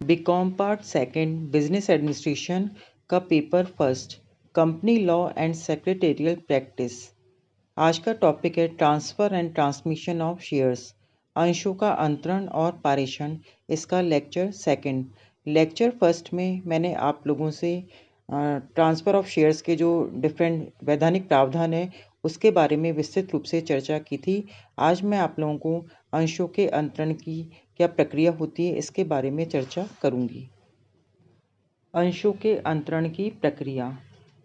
BCom part second business administration का paper first company law and secretarial practice. आज का topic है transfer and transmission of shares, अंशों का अंतरण और पारेषण। इसका लेक्चर सेकंड। लेक्चर फर्स्ट में मैंने आप लोगों से ट्रांसफ़र ऑफ शेयर्स के जो डिफरेंट वैधानिक प्रावधान है उसके बारे में विस्तृत रूप से चर्चा की थी। आज मैं आप लोगों को अंशों के अंतरण की क्या प्रक्रिया होती है इसके बारे में चर्चा करूंगी। अंशों के अंतरण की प्रक्रिया,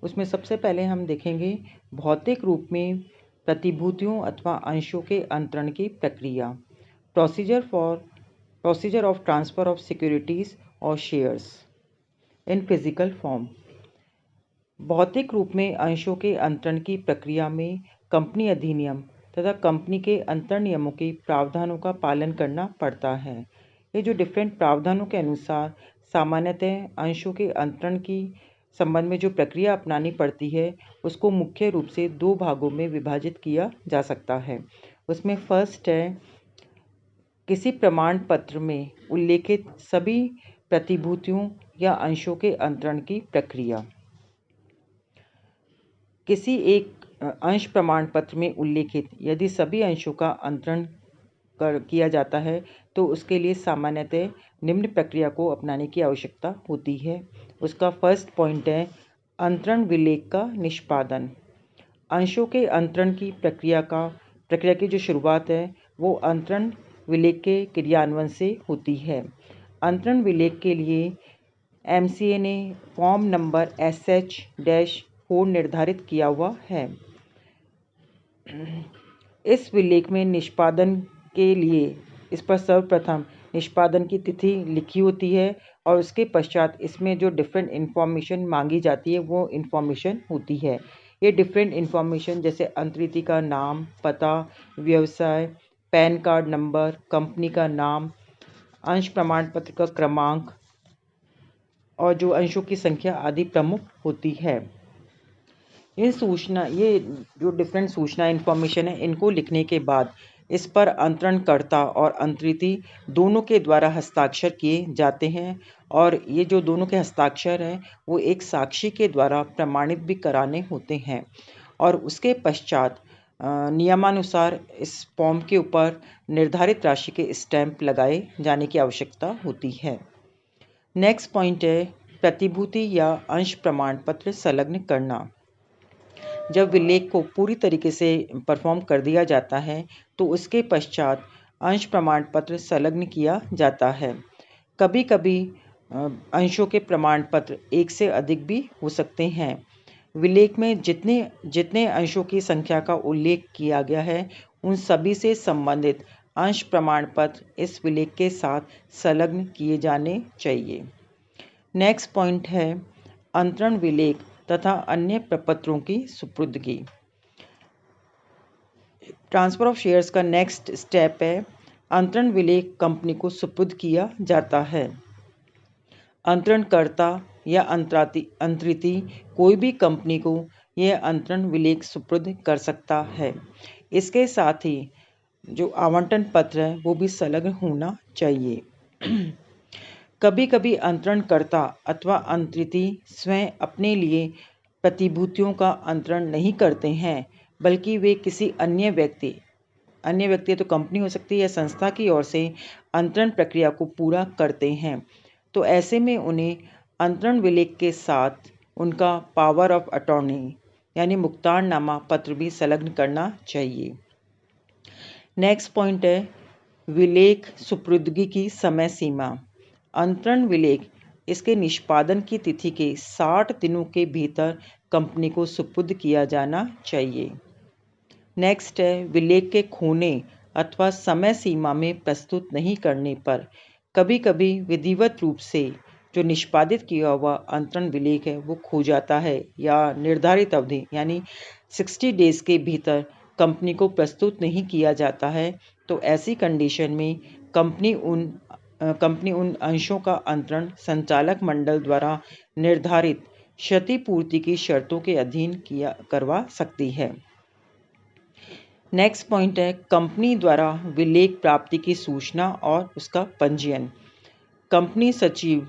उसमें सबसे पहले हम देखेंगे भौतिक रूप में प्रतिभूतियों अथवा अंशों के अंतरण की प्रक्रिया। Procedure of transfer of securities और शेयर्स इन फिजिकल फॉर्म। भौतिक रूप में अंशों के अंतरण की प्रक्रिया में कंपनी अधिनियम तथा कंपनी के अंतरण नियमों के प्रावधानों का पालन करना पड़ता है। ये जो डिफरेंट प्रावधानों के अनुसार सामान्यतः अंशों के अंतरण की संबंध में जो प्रक्रिया अपनानी पड़ती है उसको मुख्य रूप से दो भागों में विभाजित किया जा सकता है। उसमें फर्स्ट है किसी प्रमाण पत्र में उल्लेखित सभी प्रतिभूतियों या अंशों के अंतरण की प्रक्रिया। किसी एक अंश प्रमाण पत्र में उल्लेखित यदि सभी अंशों का अंतरण किया जाता है तो उसके लिए सामान्यतः निम्न प्रक्रिया को अपनाने की आवश्यकता होती है। उसका फर्स्ट पॉइंट है अंतरण विलेख का निष्पादन। अंशों के अंतरण की प्रक्रिया की जो शुरुआत है वो अंतरण विलेख के क्रियान्वयन से होती है। अंतरण विलेख के लिए MCA ने फॉर्म नंबर SH-4 निर्धारित किया हुआ है। इस विलेख में निष्पादन के लिए इस पर सर्वप्रथम निष्पादन की तिथि लिखी होती है और उसके पश्चात इसमें जो डिफरेंट इन्फॉर्मेशन मांगी जाती है वो इन्फॉर्मेशन होती है। ये डिफरेंट इन्फॉर्मेशन जैसे अंतरिति का नाम, पता, व्यवसाय, पैन कार्ड नंबर, कंपनी का नाम, अंश प्रमाण पत्र का क्रमांक और जो अंशों की संख्या आदि प्रमुख होती है। ये जो डिफरेंट सूचना इन्फॉर्मेशन है इनको लिखने के बाद इस पर अंतरणकर्ता और अंतरिति दोनों के द्वारा हस्ताक्षर किए जाते हैं और ये जो दोनों के हस्ताक्षर हैं वो एक साक्षी के द्वारा प्रमाणित भी कराने होते हैं और उसके पश्चात नियमानुसार इस फॉर्म के ऊपर निर्धारित राशि के स्टैंप लगाए जाने की आवश्यकता होती है। नेक्स्ट पॉइंट है प्रतिभूति या अंश प्रमाण पत्र संलग्न करना। जब विलेख को पूरी तरीके से परफॉर्म कर दिया जाता है तो उसके पश्चात अंश प्रमाण पत्र संलग्न किया जाता है। कभी कभी अंशों के प्रमाण पत्र एक से अधिक भी हो सकते हैं। विलेख में जितने अंशों की संख्या का उल्लेख किया गया है उन सभी से संबंधित अंश प्रमाण पत्र इस विलेख के साथ संलग्न किए जाने चाहिए। नेक्स्ट पॉइंट है अंतरण विलेख तथा अन्य प्रपत्रों की सुपुर्दगी। ट्रांसफ़र ऑफ शेयर्स का नेक्स्ट स्टेप है अंतरण विलेख कंपनी को सुपुर्द किया जाता है। अंतरणकर्ता या अंतरिति कोई भी कंपनी को यह अंतरण विलेख सुपुर्द कर सकता है। इसके साथ ही जो आवंटन पत्र है वो भी संलग्न होना चाहिए। कभी कभी अंतरणकर्ता अथवा अंतरिति स्वयं अपने लिए प्रतिभूतियों का अंतरण नहीं करते हैं बल्कि वे किसी अन्य व्यक्ति तो कंपनी हो सकती है या संस्था की ओर से अंतरण प्रक्रिया को पूरा करते हैं। तो ऐसे में उन्हें अंतरण विलेख के साथ उनका पावर ऑफ अटॉर्नी यानी मुक्तारनामा पत्र भी संलग्न करना चाहिए। नेक्स्ट पॉइंट है विलेख सुपुर्दगी की समय सीमा। अंतरण विलेख इसके निष्पादन की तिथि के 60 दिनों के भीतर कंपनी को सुपुर्द किया जाना चाहिए। नेक्स्ट है विलेख के खोने अथवा समय सीमा में प्रस्तुत नहीं करने पर कभी कभी विधिवत रूप से जो निष्पादित किया हुआ अंतरण विलेख है वो खो जाता है या निर्धारित अवधि यानी 60 डेज के भीतर कंपनी को प्रस्तुत नहीं किया जाता है। तो ऐसी कंडीशन में कंपनी उन अंशों का अंतरण संचालक मंडल द्वारा निर्धारित क्षतिपूर्ति की शर्तों के अधीन करवा सकती है। नेक्स्ट पॉइंट है कंपनी द्वारा विलेख प्राप्ति की सूचना और उसका पंजीयन। कंपनी सचिव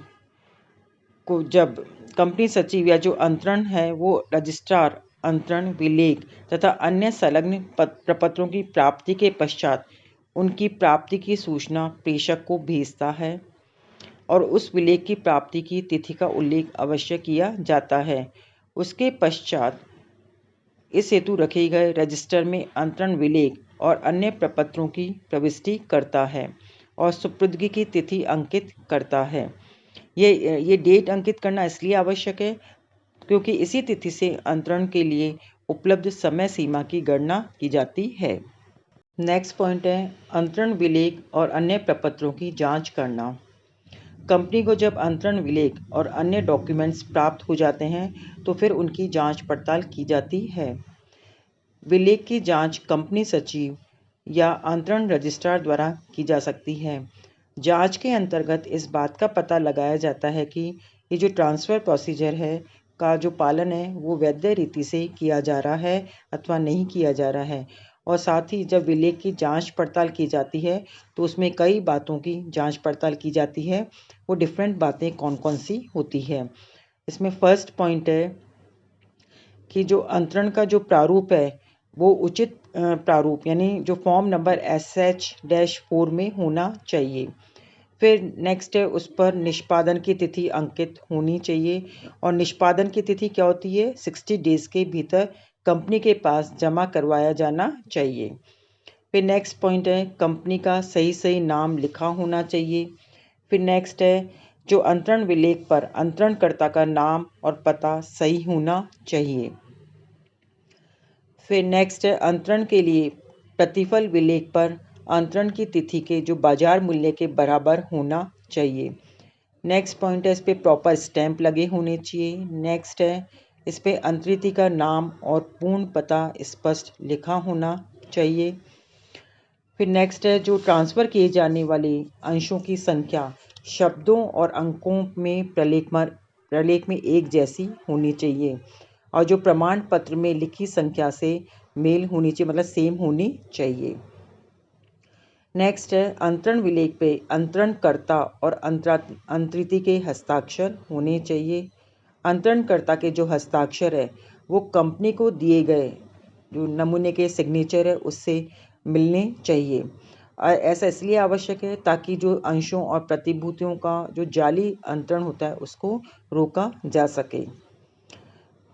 को जब कंपनी सचिव या जो अंतरण है वो रजिस्ट्रार अंतरण विलेख तथा अन्य संलग्न प्रपत्रों की प्राप्ति के पश्चात उनकी प्राप्ति की सूचना प्रेषक को भेजता है और उस विलेख की प्राप्ति की तिथि का उल्लेख अवश्य किया जाता है। उसके पश्चात इस हेतु रखे गए रजिस्टर में अंतरण विलेख और अन्य प्रपत्रों की प्रविष्टि करता है और सुपुर्दगी की तिथि अंकित करता है। ये डेट अंकित करना इसलिए आवश्यक है क्योंकि इसी तिथि से अंतरण के लिए उपलब्ध समय सीमा की गणना की जाती है। नेक्स्ट पॉइंट है अंतरण विलेख और अन्य प्रपत्रों की जांच करना। कंपनी को जब अंतरण विलेख और अन्य डॉक्यूमेंट्स प्राप्त हो जाते हैं तो फिर उनकी जांच पड़ताल की जाती है। विलेख की जांच कंपनी सचिव या अंतरण रजिस्ट्रार द्वारा की जा सकती है। जांच के अंतर्गत इस बात का पता लगाया जाता है कि ये जो ट्रांसफ़र प्रोसीजर है का जो पालन है वो वैध रीति से किया जा रहा है अथवा नहीं किया जा रहा है। और साथ ही जब विलेख की जांच पड़ताल की जाती है तो उसमें कई बातों की जांच पड़ताल की जाती है। वो डिफरेंट बातें कौन कौन सी होती है। इसमें फर्स्ट पॉइंट है कि जो अंतरण का जो प्रारूप है वो उचित प्रारूप यानी जो फॉर्म नंबर SH-4 में होना चाहिए। फिर नेक्स्ट है उस पर निष्पादन की तिथि अंकित होनी चाहिए और निष्पादन की तिथि क्या होती है 60 डेज के भीतर कंपनी के पास जमा करवाया जाना चाहिए। फिर नेक्स्ट पॉइंट है कंपनी का सही नाम लिखा होना चाहिए। फिर नेक्स्ट है जो अंतरण विलेख पर अंतरणकर्ता का नाम और पता सही होना चाहिए। फिर नेक्स्ट है अंतरण के लिए प्रतिफल विलेख पर अंतरण की तिथि के जो बाजार मूल्य के बराबर होना चाहिए। नेक्स्ट पॉइंट है इस पर प्रॉपर स्टैंप लगे होने चाहिए। नेक्स्ट है इस पर अंतरिति का नाम और पूर्ण पता स्पष्ट लिखा होना चाहिए। फिर नेक्स्ट है जो ट्रांसफ़र किए जाने वाले अंशों की संख्या शब्दों और अंकों में प्रलेख में एक जैसी होनी चाहिए और जो प्रमाण पत्र में लिखी संख्या से मेल होनी चाहिए मतलब सेम होनी चाहिए। नेक्स्ट है अंतरण विलेख पे अंतरणकर्ता और अंतरिति के हस्ताक्षर होने चाहिए। अंतरणकर्ता के जो हस्ताक्षर है वो कंपनी को दिए गए जो नमूने के सिग्नेचर है उससे मिलने चाहिए। ऐसा इसलिए आवश्यक है ताकि जो अंशों और प्रतिभूतियों का जो जाली अंतरण होता है उसको रोका जा सके।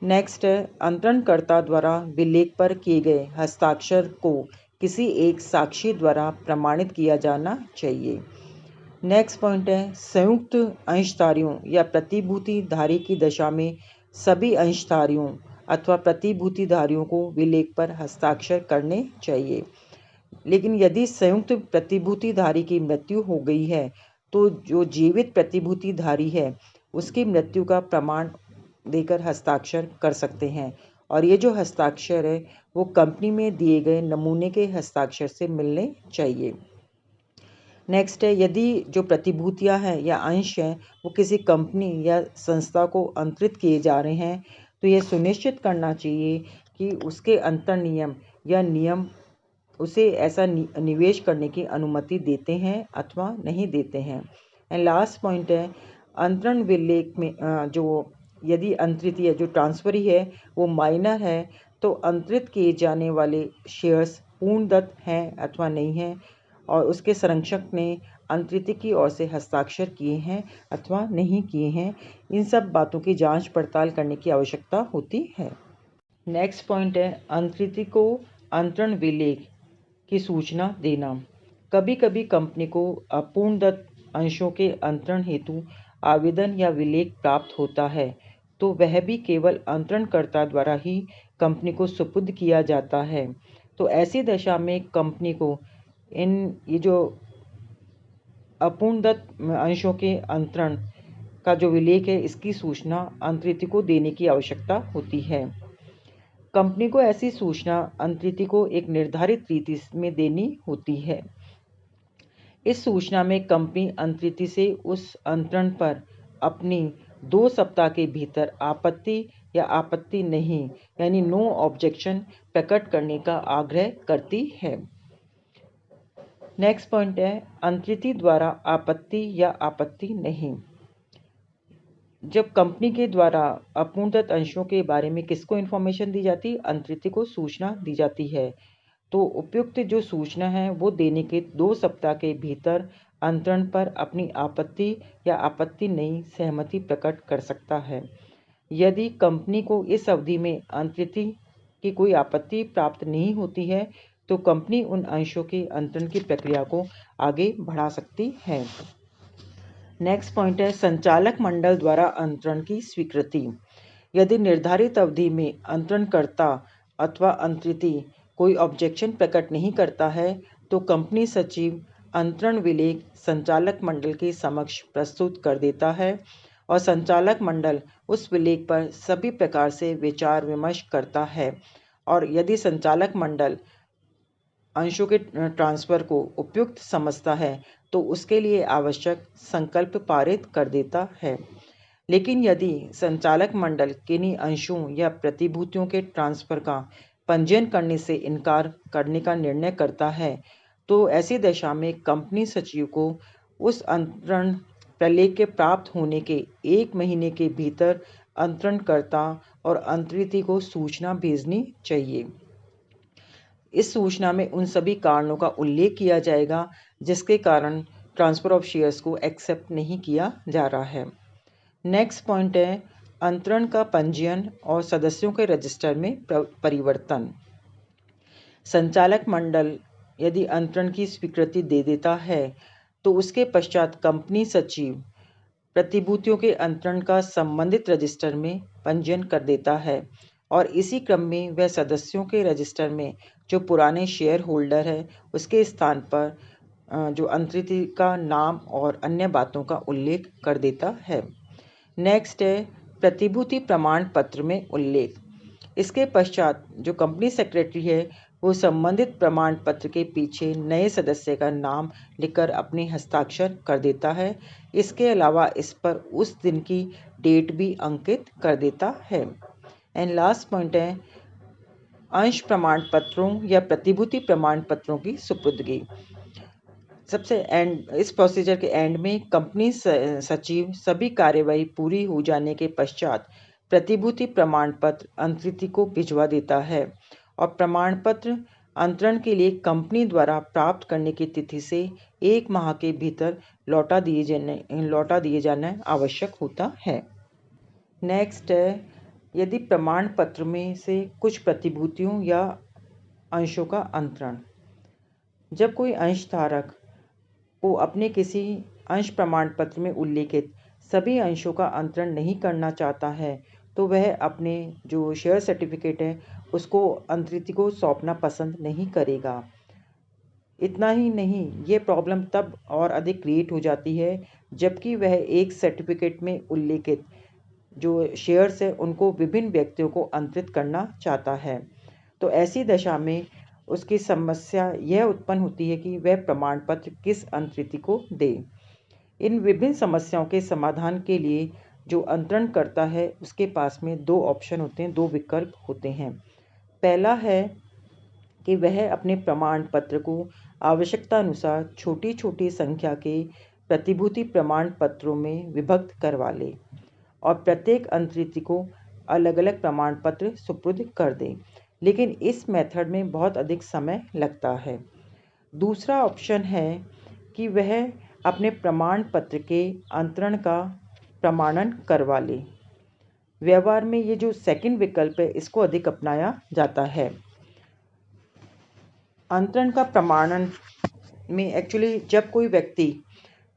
नेक्स्ट है अंतरणकर्ता द्वारा विलेख पर किए गए हस्ताक्षर को किसी एक साक्षी द्वारा प्रमाणित किया जाना चाहिए। नेक्स्ट पॉइंट है संयुक्त अंशधारियों या प्रतिभूतिधारी की दशा में सभी अंशधारियों अथवा प्रतिभूतिधारियों को विलेख पर हस्ताक्षर करने चाहिए। लेकिन यदि संयुक्त प्रतिभूतिधारी की मृत्यु हो गई है तो जो जीवित प्रतिभूतिधारी है उसकी मृत्यु का प्रमाण देकर हस्ताक्षर कर सकते हैं और ये जो हस्ताक्षर है वो कंपनी में दिए गए नमूने के हस्ताक्षर से मिलने चाहिए। नेक्स्ट है यदि जो प्रतिभूतियां हैं या अंश हैं वो किसी कंपनी या संस्था को अंतरित किए जा रहे हैं तो ये सुनिश्चित करना चाहिए कि उसके अंतर नियम या नियम उसे ऐसा निवेश करने की अनुमति देते हैं अथवा नहीं देते हैं। एंड लास्ट पॉइंट है अंतरण विलेख में जो यदि अंतरित या जो ट्रांसफरी है वो माइनर है तो अंतरित किए जाने वाले शेयर्स पूर्णदत्त हैं अथवा नहीं हैं और उसके संरक्षक ने अंतरित की ओर से हस्ताक्षर किए हैं अथवा नहीं किए हैं। इन सब बातों की जांच पड़ताल करने की आवश्यकता होती है। नेक्स्ट पॉइंट है अंतरित को अंतरण विलेख की सूचना देना। कभी कभी कंपनी को अपूर्णदत्त अंशों के अंतरण हेतु आवेदन या विलेख प्राप्त होता है तो वह भी केवल अंतरणकर्ता द्वारा ही कंपनी को सुपुर्द किया जाता है। तो ऐसी दशा में कंपनी को ये जो अपूर्णदत्त अंशों के अंतरण का जो विलेख है इसकी सूचना अंतरित को देने की आवश्यकता होती है। कंपनी को ऐसी सूचना अंतरित को एक निर्धारित रीति में देनी होती है। इस सूचना में कंपनी अंतरित से उस अंतरण पर अपनी 2 सप्ताह के भीतर आपत्ति या आपत्ति नहीं यानी नो ऑब्जेक्शन प्रकट करने का आग्रह करती है। नेक्स्ट पॉइंट है अंतरिति द्वारा आपत्ति या आपत्ति नहीं। जब कंपनी के द्वारा अपूर्णत अंशों के बारे में किसको इन्फॉर्मेशन दी जाती है? अंतरिति को सूचना दी जाती है। तो उपयुक्त जो सूचना है वो देने के 2 सप्ताह के भीतर अंतरण पर अपनी आपत्ति या आपत्ति नहीं सहमति प्रकट कर सकता है। यदि कंपनी को इस अवधि में अंतरिति की कोई आपत्ति प्राप्त नहीं होती है तो कंपनी उन अंशों के अंतरण की प्रक्रिया को आगे बढ़ा सकती है। नेक्स्ट पॉइंट है संचालक मंडल द्वारा अंतरण की स्वीकृति। यदि निर्धारित अवधि में अंतरणकर्ता अथवा अंतरिति कोई ऑब्जेक्शन प्रकट नहीं करता है तो कंपनी सचिव अंतरण विलेख संचालक मंडल के समक्ष प्रस्तुत कर देता है और संचालक मंडल उस विलेख पर सभी प्रकार से विचार विमर्श करता है और यदि संचालक मंडल अंशों के ट्रांसफ़र को उपयुक्त समझता है तो उसके लिए आवश्यक संकल्प पारित कर देता है। लेकिन यदि संचालक मंडल किन्हीं अंशों या प्रतिभूतियों के ट्रांसफ़र का पंजीयन करने से इनकार करने का निर्णय करता है तो ऐसी दशा में कंपनी सचिव को उस अंतरण प्रलेख के प्राप्त होने के 1 महीने के भीतर अंतरणकर्ता और अंतरिति को सूचना भेजनी चाहिए। इस सूचना में उन सभी कारणों का उल्लेख किया जाएगा जिसके कारण ट्रांसफ़र ऑफ शेयर्स को एक्सेप्ट नहीं किया जा रहा है। नेक्स्ट पॉइंट है अंतरण का पंजीयन और सदस्यों के रजिस्टर में परिवर्तन। संचालक मंडल यदि अंतरण की स्वीकृति दे देता है तो उसके पश्चात कंपनी सचिव प्रतिभूतियों के अंतरण का संबंधित रजिस्टर में पंजीयन कर देता है और इसी क्रम में वह सदस्यों के रजिस्टर में जो पुराने शेयर होल्डर है उसके स्थान पर जो अंतरिति का नाम और अन्य बातों का उल्लेख कर देता है। नेक्स्ट है प्रतिभूति प्रमाण पत्र में उल्लेख। इसके पश्चात जो कंपनी सेक्रेटरी है वो संबंधित प्रमाण पत्र के पीछे नए सदस्य का नाम लिखकर अपने हस्ताक्षर कर देता है। इसके अलावा इस पर उस दिन की डेट भी अंकित कर देता है। एंड लास्ट पॉइंट है अंश प्रमाण पत्रों या प्रतिभूति प्रमाण पत्रों की सुपुर्दगी। सबसे एंड इस प्रोसीजर के एंड में कंपनी सचिव सभी कार्यवाही पूरी हो जाने के पश्चात प्रतिभूति प्रमाण पत्र अंतरिति को भिजवा देता है और प्रमाण पत्र अंतरण के लिए कंपनी द्वारा प्राप्त करने की तिथि से 1 माह के भीतर लौटा दिए जाना आवश्यक होता है। नेक्स्ट है यदि प्रमाण पत्र में से कुछ प्रतिभूतियों या अंशों का अंतरण। जब कोई अंशधारक को अपने किसी अंश प्रमाण पत्र में उल्लेखित सभी अंशों का अंतरण नहीं करना चाहता है तो वह अपने जो शेयर सर्टिफिकेट है उसको अंतरिति को सौंपना पसंद नहीं करेगा। इतना ही नहीं, ये प्रॉब्लम तब और अधिक क्रिएट हो जाती है जबकि वह एक सर्टिफिकेट में उल्लेखित जो शेयर्स है उनको विभिन्न व्यक्तियों को अंतरित करना चाहता है। तो ऐसी दशा में उसकी समस्या यह उत्पन्न होती है कि वह प्रमाण पत्र किस अंतरिति को दे। इन विभिन्न समस्याओं के समाधान के लिए जो अंतरण करता है उसके पास में 2 ऑप्शन होते हैं, 2 विकल्प होते हैं। पहला है कि वह अपने प्रमाण पत्र को आवश्यकता अनुसार छोटी छोटी संख्या के प्रतिभूति प्रमाण पत्रों में विभक्त करवा ले और प्रत्येक अंतरिति को अलग अलग प्रमाण पत्र सुपुर्द कर दे, लेकिन इस मेथड में बहुत अधिक समय लगता है। दूसरा ऑप्शन है कि वह अपने प्रमाण पत्र के अंतरण का प्रमाणन करवा ले। व्यवहार में ये जो सेकंड विकल्प है इसको अधिक अपनाया जाता है। अंतरण का प्रमाणन में एक्चुअली जब कोई व्यक्ति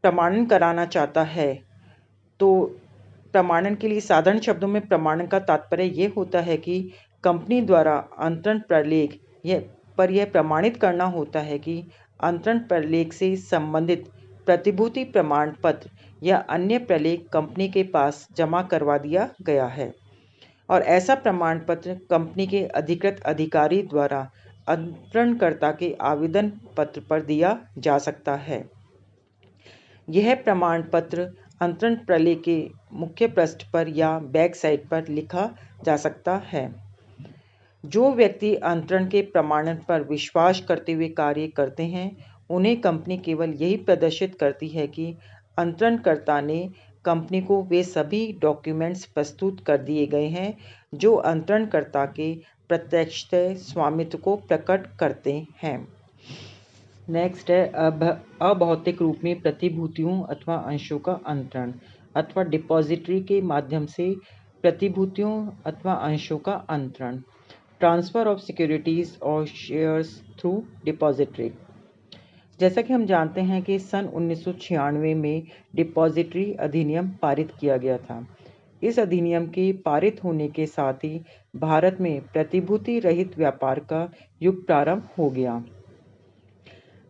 प्रमाणन कराना चाहता है तो प्रमाणन के लिए साधारण शब्दों में प्रमाणन का तात्पर्य ये होता है कि कंपनी द्वारा अंतरण प्रलेख यह प्रमाणित करना होता है कि अंतरण प्रलेख से संबंधित प्रतिभूति प्रमाण पत्र या अन्य प्रलेख कंपनी के पास जमा करवा दिया गया है और ऐसा प्रमाण पत्र कंपनी के अधिकृत अधिकारी द्वारा अंतरणकर्ता के आवेदन पत्र पर दिया जा सकता है। यह प्रमाण पत्र अंतरण प्रलेख के मुख्य पृष्ठ पर या बैक साइड पर लिखा जा सकता है। जो व्यक्ति अंतरण के प्रमाणन पर विश्वास करते हुए कार्य करते हैं उन्हें कंपनी केवल यही प्रदर्शित करती है कि अंतरणकर्ता ने कंपनी को वे सभी डॉक्यूमेंट्स प्रस्तुत कर दिए गए हैं जो अंतरणकर्ता के प्रत्यक्षतः स्वामित्व को प्रकट करते हैं। नेक्स्ट है अभौतिक रूप में प्रतिभूतियों अथवा अंशों का अंतरण अथवा डिपॉजिटरी के माध्यम से प्रतिभूतियों अथवा अंशों का अंतरण। ट्रांसफ़र ऑफ सिक्योरिटीज़ और शेयर्स थ्रू डिपॉजिटरी। जैसा कि हम जानते हैं कि सन 1996 में डिपॉजिटरी अधिनियम पारित किया गया था। इस अधिनियम के पारित होने के साथ ही भारत में प्रतिभूति रहित व्यापार का युग प्रारंभ हो गया।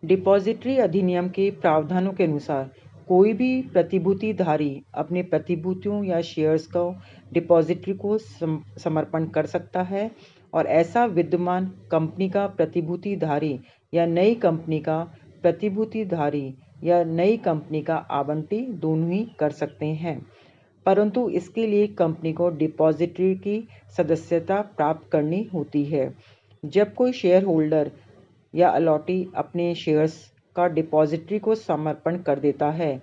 डिपॉजिटरी अधिनियम के प्रावधानों के अनुसार कोई भी प्रतिभूतिधारी अपने प्रतिभूतियों या शेयर्स को डिपॉजिटरी को समर्पण कर सकता है और ऐसा विद्यमान कंपनी का प्रतिभूतिधारी या नई कंपनी का प्रतिभूतिधारी या नई कंपनी का आवंटी दोनों ही कर सकते हैं, परंतु इसके लिए कंपनी को डिपॉजिटरी की सदस्यता प्राप्त करनी होती है। जब कोई शेयर होल्डर या अलॉटी अपने शेयर्स का डिपॉजिटरी को समर्पण कर देता है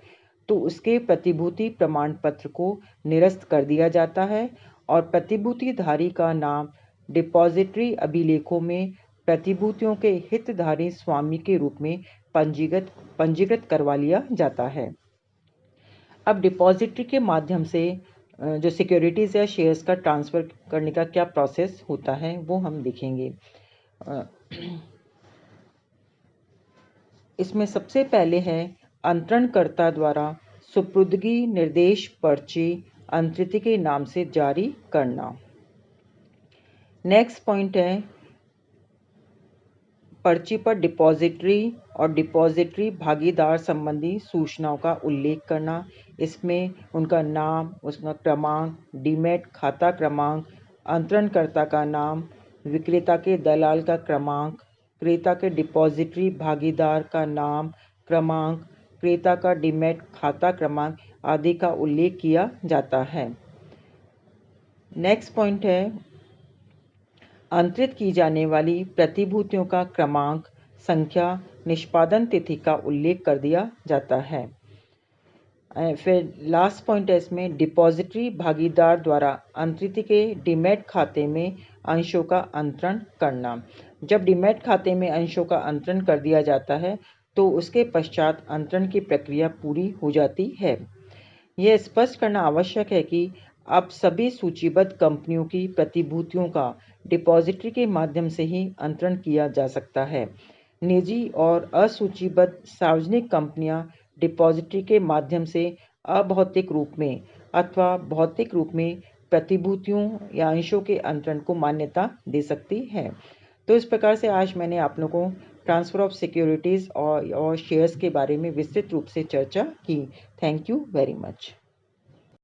तो उसके प्रतिभूति प्रमाण पत्र को निरस्त कर दिया जाता है और प्रतिभूतिधारी का नाम डिपॉजिटरी अभिलेखों में प्रतिभूतियों के हितधारी स्वामी के रूप में पंजीकृत करवा लिया जाता है। अब डिपॉजिटरी के माध्यम से जो सिक्योरिटीज़ या शेयर्स का ट्रांसफ़र करने का क्या प्रोसेस होता है वो हम देखेंगे। इसमें सबसे पहले है अंतरणकर्ता द्वारा सुपुर्दगी निर्देश पर्ची अंतरित के नाम से जारी करना। नेक्स्ट पॉइंट है पर्ची पर डिपॉजिटरी और डिपॉजिटरी भागीदार संबंधी सूचनाओं का उल्लेख करना। इसमें उनका नाम, उसका क्रमांक, डीमैट खाता क्रमांक, अंतरणकर्ता का नाम, विक्रेता के दलाल का क्रमांक, क्रेता के डिपॉजिटरी भागीदार का नाम, क्रमांक, क्रेता का डीमैट खाता क्रमांक आदि का उल्लेख किया जाता है। नेक्स्ट पॉइंट है अंतरित की जाने वाली प्रतिभूतियों का क्रमांक, संख्या, निष्पादन तिथि का उल्लेख कर दिया जाता है। फिर लास्ट पॉइंट है इसमें डिपॉजिटरी भागीदार द्वारा अंतरित के डीमैट खाते में अंशों का अंतरण करना। जब डीमैट खाते में अंशों का अंतरण कर दिया जाता है तो उसके पश्चात अंतरण की प्रक्रिया पूरी हो जाती है। यह स्पष्ट करना आवश्यक है कि अब सभी सूचीबद्ध कंपनियों की प्रतिभूतियों का डिपॉजिटरी के माध्यम से ही अंतरण किया जा सकता है। निजी और असूचीबद्ध सार्वजनिक कंपनियां डिपॉजिटरी के माध्यम से अभौतिक रूप में अथवा भौतिक रूप में प्रतिभूतियों या अंशों के अंतरण को मान्यता दे सकती हैं। तो इस प्रकार से आज मैंने आप लोगों को ट्रांसफ़र ऑफ सिक्योरिटीज़ और शेयर्स के बारे में विस्तृत रूप से चर्चा की। Thank you very much.